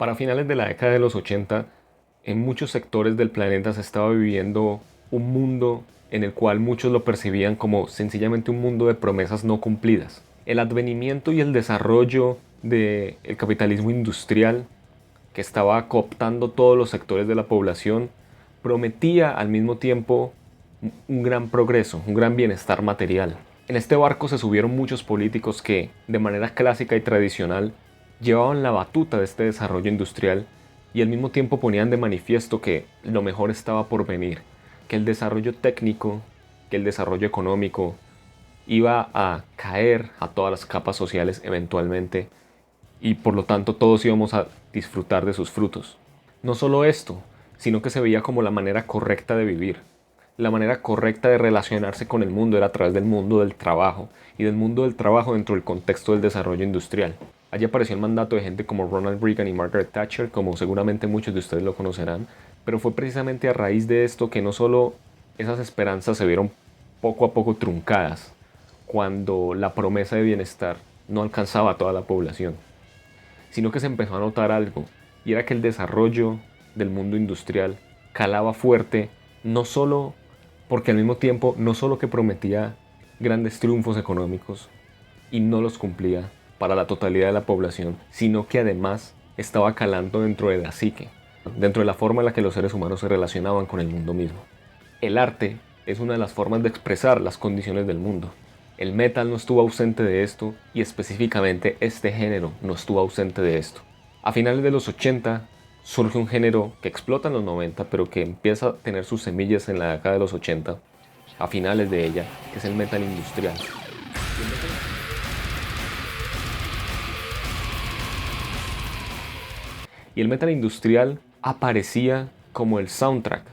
Para finales de la década de los 80, en muchos sectores del planeta se estaba viviendo un mundo en el cual muchos lo percibían como sencillamente un mundo de promesas no cumplidas. El advenimiento y el desarrollo del capitalismo industrial, que estaba cooptando todos los sectores de la población, prometía al mismo tiempo un gran progreso, un gran bienestar material. En este barco se subieron muchos políticos que, de manera clásica y tradicional, llevaban la batuta de este desarrollo industrial y al mismo tiempo ponían de manifiesto que lo mejor estaba por venir, que el desarrollo técnico, que el desarrollo económico iba a caer a todas las capas sociales eventualmente y por lo tanto todos íbamos a disfrutar de sus frutos. No solo esto, sino que se veía como la manera correcta de vivir. La manera correcta de relacionarse con el mundo era a través del mundo del trabajo y del mundo del trabajo dentro del contexto del desarrollo industrial. Allí apareció el mandato de gente como Ronald Reagan y Margaret Thatcher, como seguramente muchos de ustedes lo conocerán, pero fue precisamente a raíz de esto que no solo esas esperanzas se vieron poco a poco truncadas, cuando la promesa de bienestar no alcanzaba a toda la población, sino que se empezó a notar algo, y era que el desarrollo del mundo industrial calaba fuerte, no solo porque al mismo tiempo no solo que prometía grandes triunfos económicos y no los cumplía para la totalidad de la población, sino que además estaba calando dentro de la psique, dentro de la forma en la que los seres humanos se relacionaban con el mundo mismo. El arte es una de las formas de expresar las condiciones del mundo. El metal no estuvo ausente de esto y específicamente este género no estuvo ausente de esto. A finales de los 80 surge un género que explota en los 90 pero que empieza a tener sus semillas en la década de los 80, a finales de ella, que es el metal industrial. Y el metal industrial aparecía como el soundtrack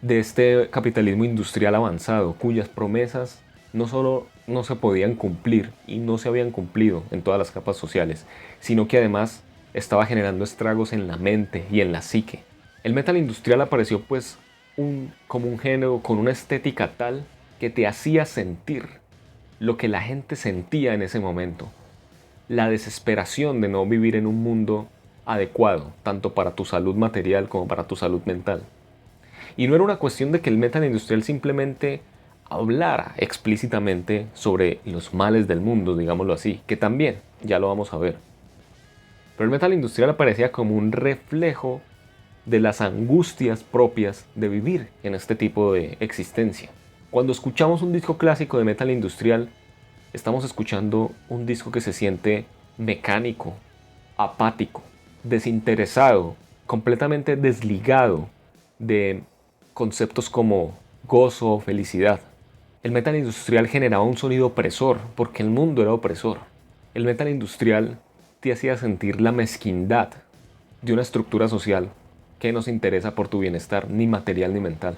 de este capitalismo industrial avanzado, cuyas promesas no solo no se podían cumplir y no se habían cumplido en todas las capas sociales, sino que además estaba generando estragos en la mente y en la psique. El metal industrial apareció pues como un género con una estética tal que te hacía sentir lo que la gente sentía en ese momento, la desesperación de no vivir en un mundo adecuado, tanto para tu salud material como para tu salud mental. Y no era una cuestión de que el metal industrial simplemente hablara explícitamente sobre los males del mundo, digámoslo así, que también, ya lo vamos a ver. Pero el metal industrial aparecía como un reflejo de las angustias propias de vivir en este tipo de existencia. Cuando escuchamos un disco clásico de metal industrial, estamos escuchando un disco que se siente mecánico, apático, desinteresado, completamente desligado de conceptos como gozo o felicidad. El metal industrial generaba un sonido opresor porque el mundo era opresor. El metal industrial te hacía sentir la mezquindad de una estructura social que no se interesa por tu bienestar ni material ni mental.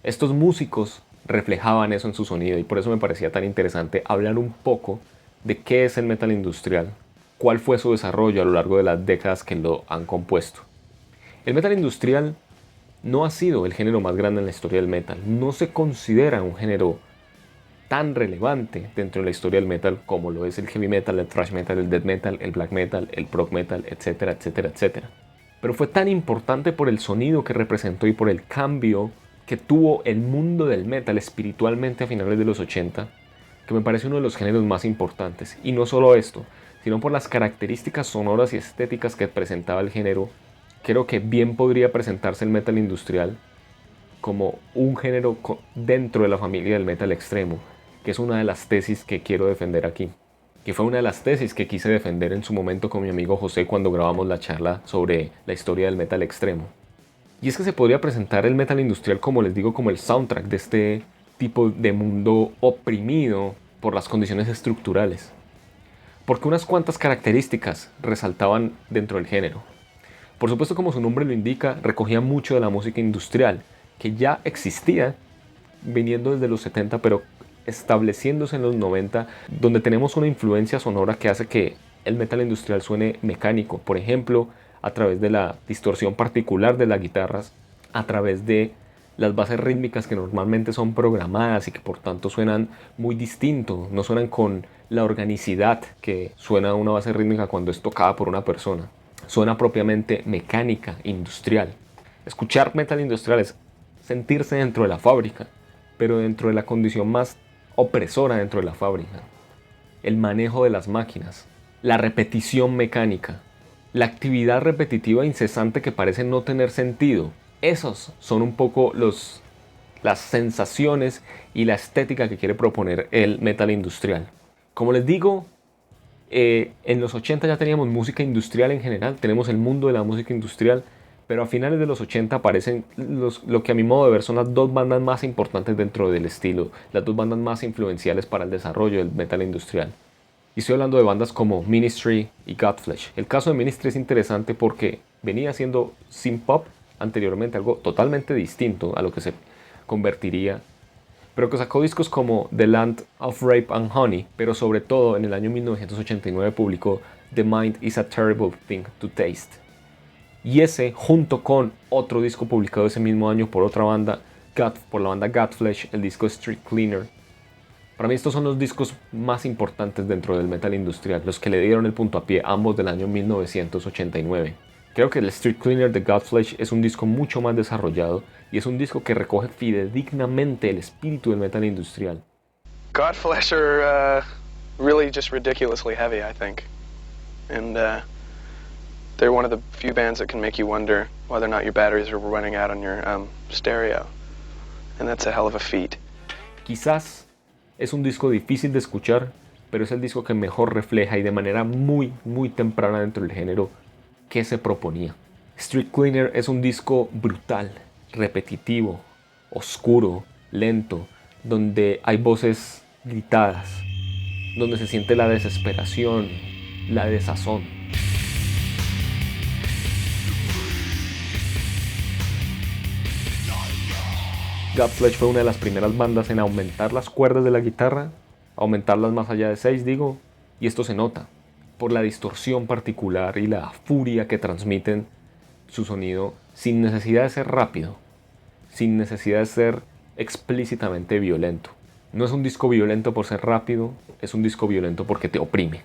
Estos músicos reflejaban eso en su sonido y por eso me parecía tan interesante hablar un poco de qué es el metal industrial, cuál fue su desarrollo a lo largo de las décadas que lo han compuesto. El metal industrial no ha sido el género más grande en la historia del metal, no se considera un género tan relevante dentro de la historia del metal como lo es el heavy metal, el thrash metal, el death metal, el black metal, el prog metal, etcétera, etcétera, etcétera. Pero fue tan importante por el sonido que representó y por el cambio que tuvo el mundo del metal espiritualmente a finales de los 80, que me parece uno de los géneros más importantes. Y no solo esto, sino por las características sonoras y estéticas que presentaba el género, creo que bien podría presentarse el metal industrial como un género dentro de la familia del metal extremo, que es una de las tesis que quiero defender aquí, que fue una de las tesis que quise defender en su momento con mi amigo José cuando grabamos la charla sobre la historia del metal extremo. Y es que se podría presentar el metal industrial, como les digo, como el soundtrack de este tipo de mundo oprimido por las condiciones estructurales. Porque unas cuantas características resaltaban dentro del género. Por supuesto, como su nombre lo indica, recogía mucho de la música industrial, que ya existía viniendo desde los 70, pero estableciéndose en los 90, donde tenemos una influencia sonora que hace que el metal industrial suene mecánico, por ejemplo, a través de la distorsión particular de las guitarras, a través de las bases rítmicas que normalmente son programadas y que por tanto suenan muy distinto, no suenan con la organicidad que suena una base rítmica cuando es tocada por una persona. suena propiamente mecánica, industrial. Escuchar metal industrial es sentirse dentro de la fábrica, pero dentro de la condición más opresora dentro de la fábrica. El manejo de las máquinas, la repetición mecánica, la actividad repetitiva incesante que parece no tener sentido. Esos son un poco las sensaciones y la estética que quiere proponer el metal industrial. Como les digo, en los 80 ya teníamos música industrial en general, tenemos el mundo de la música industrial, pero a finales de los 80 aparecen lo que a mi modo de ver son las dos bandas más importantes dentro del estilo, las dos bandas más influenciales para el desarrollo del metal industrial. Y estoy hablando de bandas como Ministry y Godflesh. El caso de Ministry es interesante porque venía siendo synth pop anteriormente, algo totalmente distinto a lo que se convertiría, pero que sacó discos como The Land of Rape and Honey, pero sobre todo en el año 1989 publicó The Mind is a Terrible Thing to Taste. Y ese, junto con otro disco publicado ese mismo año por otra banda, por la banda Godflesh, el disco Street Cleaner. Para mí estos son los discos más importantes dentro del metal industrial, los que le dieron el puntapié, ambos del año 1989. Creo que el Street Cleaner de Godflesh es un disco mucho más desarrollado y es un disco que recoge fidedignamente el espíritu del metal industrial. Godflesh are really just ridiculously heavy, I think. And they're one of the few bands that can make you wonder whether or not your batteries are running out on your stereo. And that's a hell of a feat. Quizás es un disco difícil de escuchar, pero es el disco que mejor refleja y de manera muy temprana dentro del género que se proponía. Street Cleaner es un disco brutal, repetitivo, oscuro, lento, donde hay voces gritadas, donde se siente la desesperación, la desazón. Godflesh fue una de las primeras bandas en aumentar las cuerdas de la guitarra, aumentarlas más allá de 6, digo, y esto se nota por la distorsión particular y la furia que transmiten su sonido sin necesidad de ser rápido, sin necesidad de ser explícitamente violento. No es un disco violento por ser rápido, es un disco violento porque te oprime.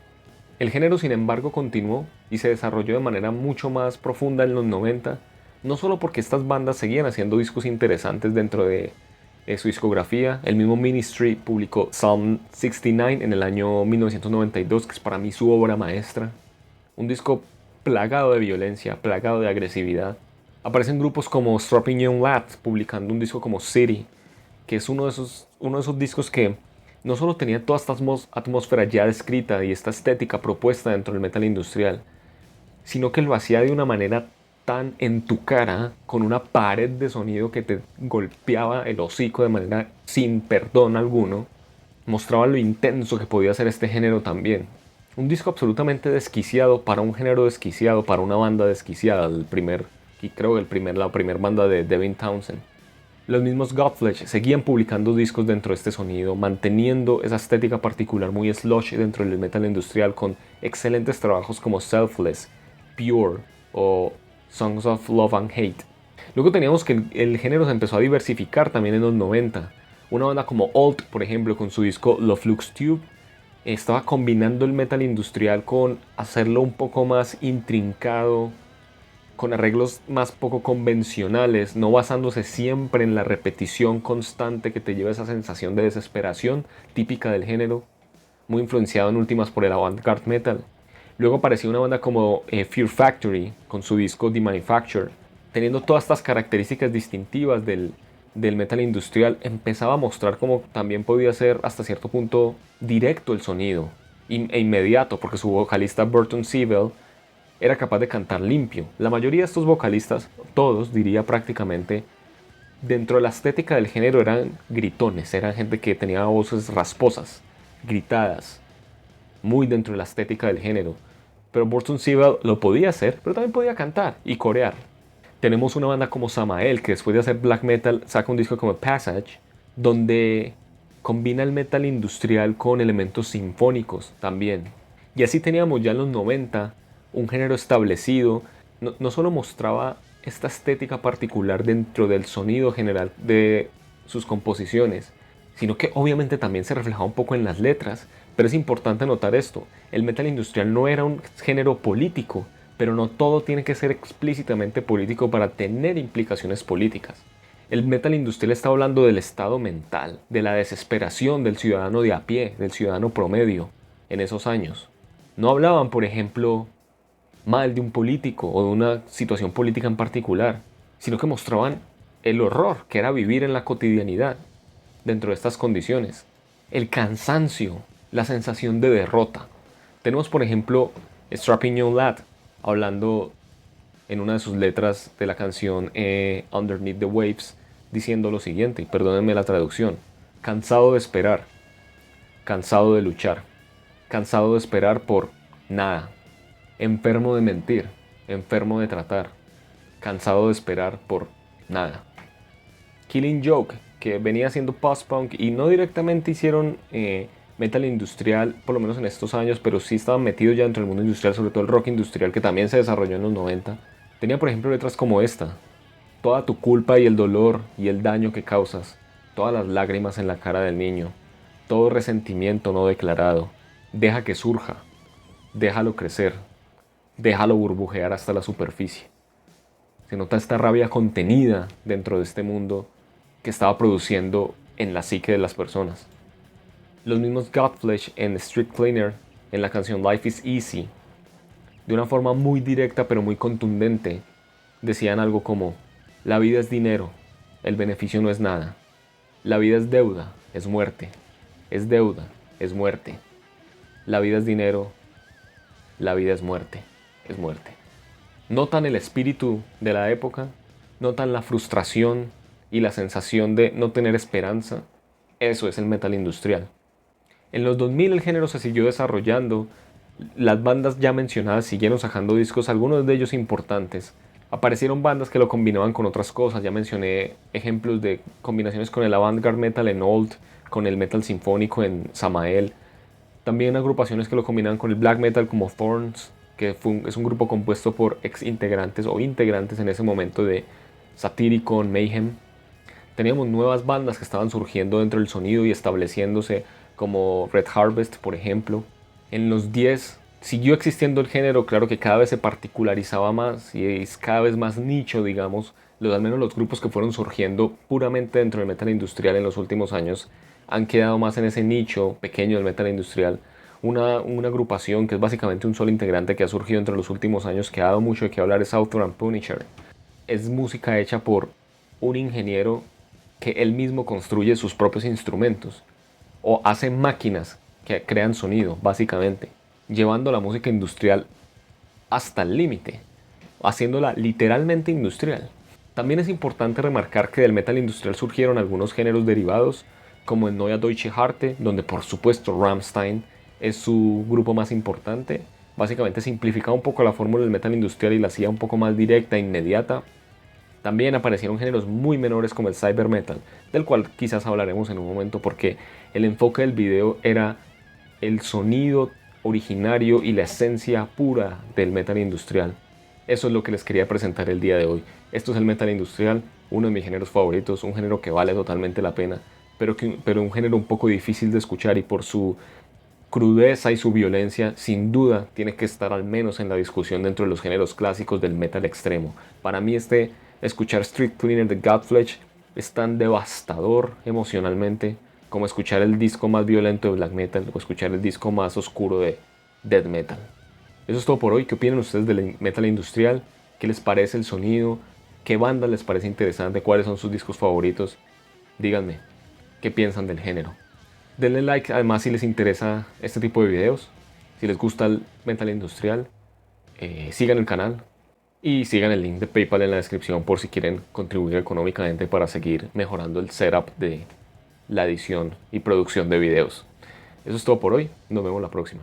El género, sin embargo, continuó y se desarrolló de manera mucho más profunda en los 90, no solo porque estas bandas seguían haciendo discos interesantes dentro de su discografía. El mismo Ministry publicó Psalm 69 en el año 1992, que es para mí su obra maestra. Un disco plagado de violencia, plagado de agresividad. Aparecen grupos como Strapping Young Lads publicando un disco como City, que es uno de esos discos que no solo tenía toda esta atmósfera ya descrita y esta estética propuesta dentro del metal industrial, sino que lo hacía de una manera tan en tu cara, con una pared de sonido que te golpeaba el hocico de manera sin perdón alguno. Mostraba lo intenso que podía ser este género también. Un disco absolutamente desquiciado para un género desquiciado, para una banda desquiciada. La primera banda de Devin Townsend. Los mismos Godflesh seguían publicando discos dentro de este sonido, manteniendo esa estética particular muy slush dentro del metal industrial, con excelentes trabajos como Selfless, Pure o Songs of Love and Hate. Luego teníamos que el género se empezó a diversificar también en los 90. Una banda como Alt, por ejemplo, con su disco Love Lux Tube, estaba combinando el metal industrial con hacerlo un poco más intrincado, con arreglos más poco convencionales, no basándose siempre en la repetición constante que te lleva esa sensación de desesperación típica del género, muy influenciado en últimas por el avant-garde metal. Luego apareció una banda como Fear Factory con su disco The Manufacture. Teniendo todas estas características distintivas del metal industrial, empezaba a mostrar cómo también podía ser hasta cierto punto directo el sonido e inmediato, porque su vocalista Burton Sewell era capaz de cantar limpio. La mayoría de estos vocalistas, todos diría prácticamente, dentro de la estética del género eran gritones, eran gente que tenía voces rasposas, gritadas, muy dentro de la estética del género. Pero Burton Sewell lo podía hacer, pero también podía cantar y corear. Tenemos una banda como Samael, que después de hacer black metal saca un disco como Passage, donde combina el metal industrial con elementos sinfónicos también. Y así teníamos ya en los 90 un género establecido. No solo mostraba esta estética particular dentro del sonido general de sus composiciones, sino que obviamente también se reflejaba un poco en las letras. Pero es importante notar esto, el metal industrial no era un género político, pero no todo tiene que ser explícitamente político para tener implicaciones políticas. El metal industrial está hablando del estado mental, de la desesperación del ciudadano de a pie, del ciudadano promedio en esos años. No hablaban, por ejemplo, mal de un político o de una situación política en particular, sino que mostraban el horror que era vivir en la cotidianidad dentro de estas condiciones, el cansancio, la sensación de derrota. Tenemos, por ejemplo, Strapping Young Lad hablando en una de sus letras de la canción Underneath the Waves, diciendo lo siguiente, y perdónenme la traducción: cansado de esperar, cansado de luchar, cansado de esperar por nada, enfermo de mentir, enfermo de tratar, cansado de esperar por nada. Killing Joke, que venía haciendo post-punk y no directamente hicieron metal industrial, por lo menos en estos años, pero sí estaban metidos ya dentro del mundo industrial, sobre todo el rock industrial, que también se desarrolló en los 90. Tenía, por ejemplo, letras como esta: toda tu culpa y el dolor y el daño que causas, todas las lágrimas en la cara del niño, todo resentimiento no declarado, deja que surja, déjalo crecer, déjalo burbujear hasta la superficie. Se nota esta rabia contenida dentro de este mundo que estaba produciendo en la psique de las personas. Los mismos Godflesh en Street Cleaner, en la canción Life is Easy, de una forma muy directa pero muy contundente, decían algo como: la vida es dinero, el beneficio no es nada. La vida es deuda, es muerte. Es deuda, es muerte. La vida es dinero, la vida es muerte, es muerte. Notan el espíritu de la época, notan la frustración y la sensación de no tener esperanza. Eso es el metal industrial. En los 2000 el género se siguió desarrollando, las bandas ya mencionadas siguieron sacando discos, algunos de ellos importantes. Aparecieron bandas que lo combinaban con otras cosas, ya mencioné ejemplos de combinaciones con el avant-garde metal en Old, con el metal sinfónico en Samael. También agrupaciones que lo combinaban con el black metal como Thorns, que es un grupo compuesto por ex integrantes o integrantes en ese momento de Satyricon, Mayhem. Teníamos nuevas bandas que estaban surgiendo dentro del sonido y estableciéndose, como Red Harvest, por ejemplo. En los 10 siguió existiendo el género, claro que cada vez se particularizaba más y es cada vez más nicho, digamos. Al menos los grupos que fueron surgiendo puramente dentro del metal industrial en los últimos años han quedado más en ese nicho pequeño del metal industrial. Una agrupación que es básicamente un solo integrante que ha surgido entre los últimos años, que ha dado mucho de qué hablar, es Author and Punisher. Es música hecha por un ingeniero que él mismo construye sus propios instrumentos o hace máquinas que crean sonido, básicamente, llevando la música industrial hasta el límite, haciéndola literalmente industrial. También es importante remarcar que del metal industrial surgieron algunos géneros derivados, como el Neue Deutsche Harte, donde por supuesto Rammstein es su grupo más importante. Básicamente simplificaba un poco la fórmula del metal industrial y la hacía un poco más directa e inmediata. También aparecieron géneros muy menores como el cyber metal, del cual quizás hablaremos en un momento, porque el enfoque del video era el sonido originario y la esencia pura del metal industrial. Eso es lo que les quería presentar el día de hoy. Esto es el metal industrial, uno de mis géneros favoritos, un género que vale totalmente la pena, pero un género un poco difícil de escuchar, y por su crudeza y su violencia, sin duda tiene que estar al menos en la discusión dentro de los géneros clásicos del metal extremo. Para mí escuchar Street Cleaner de Godflesh es tan devastador emocionalmente como escuchar el disco más violento de black metal o escuchar el disco más oscuro de death metal. Eso es todo por hoy. ¿Qué opinan ustedes del metal industrial? ¿Qué les parece el sonido? ¿Qué banda les parece interesante? ¿Cuáles son sus discos favoritos? Díganme, ¿qué piensan del género? Denle like además si les interesa este tipo de videos. Si les gusta el metal industrial, sigan el canal y sigan el link de PayPal en la descripción por si quieren contribuir económicamente para seguir mejorando el setup de la edición y producción de videos. Eso es todo por hoy. Nos vemos la próxima.